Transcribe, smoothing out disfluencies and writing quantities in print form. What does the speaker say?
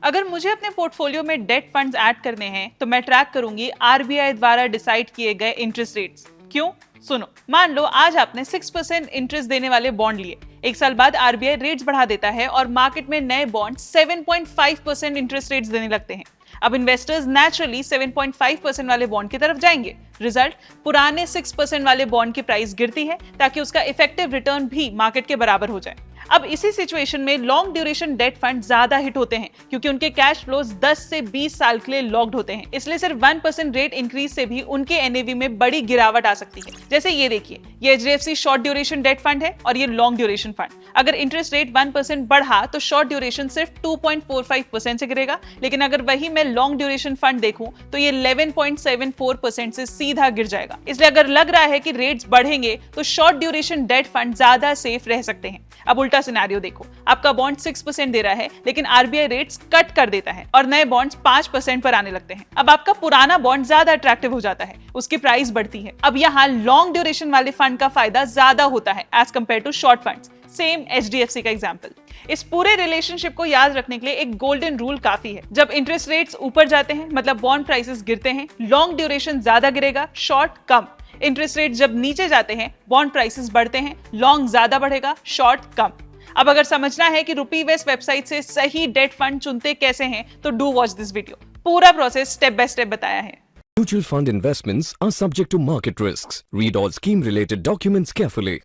अगर मुझे अपने पोर्टफोलियो में डेट फंड्स ऐड करने हैं तो मैं ट्रैक करूंगी आरबीआई द्वारा डिसाइड किए गए इंटरेस्ट रेट्स। क्यों? सुनो, मान लो आज आपने 6% इंटरेस्ट देने वाले बॉन्ड लिए। एक साल बाद आरबीआई रेट्स बढ़ा देता है और मार्केट में नए बॉन्ड 7.5% इंटरेस्ट रेट्स देने लगते हैं। अब इन्वेस्टर्स नेचुरली 7.5% वाले बॉन्ड की तरफ जाएंगे। रिजल्ट, पुराने 6% वाले बॉन्ड की प्राइस गिरती है ताकि उसका इफेक्टिव रिटर्न भी मार्केट के बराबर हो जाए। अब इसी सिचुएशन में लॉन्ग ड्यूरेशन डेट फंड ज्यादा हिट होते हैं क्योंकि उनके कैश फ्लोज 10 से 20 साल के लिए लॉक्ड होते हैं। इसलिए सिर्फ 1% रेट इंक्रीज से भी उनके एनएवी में बड़ी गिरावट आ सकती है। जैसे ये देखिए, ये HDFC short duration debt fund है और ये लॉन्ग ड्यूरेशन फंड। अगर इंटरेस्ट रेट 1% बढ़ा तो शॉर्ट ड्यूरेशन सिर्फ 2.45% से गिरेगा, लेकिन अगर वही मैं लॉन्ग ड्यूरेशन फंड देखूं तो ये 11.74% से सीधा गिर जाएगा। इसलिए अगर लग रहा है कि रेट्स बढ़ेंगे तो शॉर्ट ड्यूरेशन डेट फंड ज्यादा सेफ रह सकते हैं। अब उल्टा सिनेरियो देखो, आपका बॉन्ड 6% दे रहा है लेकिन आरबीआई रेट्स कट कर देता है और नए बॉन्ड्स 5% पर आने लगते हैं। अब आपका पुराना बॉन्ड ज्यादा अट्रैक्टिव हो जाता है, उसकी प्राइस बढ़ती है। अब यहाँ लॉन्ग ड्यूरेशन वाले फंड का फायदा ज्यादा होता है as compare to short funds. Same HDFC का एग्जांपल। इस पूरे रिलेशनशिप को याद रखने के लिए एक गोल्डन रूल काफी है। जब इंटरेस्ट रेट्स ऊपर जाते हैं मतलब बॉन्ड प्राइसेस गिरते हैं, लॉन्ग ड्यूरेशन ज्यादा गिरेगा, शॉर्ट कम। इंटरेस्ट रेट जब नीचे जाते हैं, बॉन्ड प्राइसेस बढ़ते हैं, लॉन्ग ज्यादा बढ़ेगा, शॉर्ट कम। अब अगर समझना है कि रुपीवेस्ट वेबसाइट से सही डेट फंड चुनते कैसे हैं तो डू वॉच दिस वीडियो। पूरा प्रोसेस स्टेप बाय स्टेप बताया है। Mutual fund investments are subject to market risks. Read all scheme related documents carefully.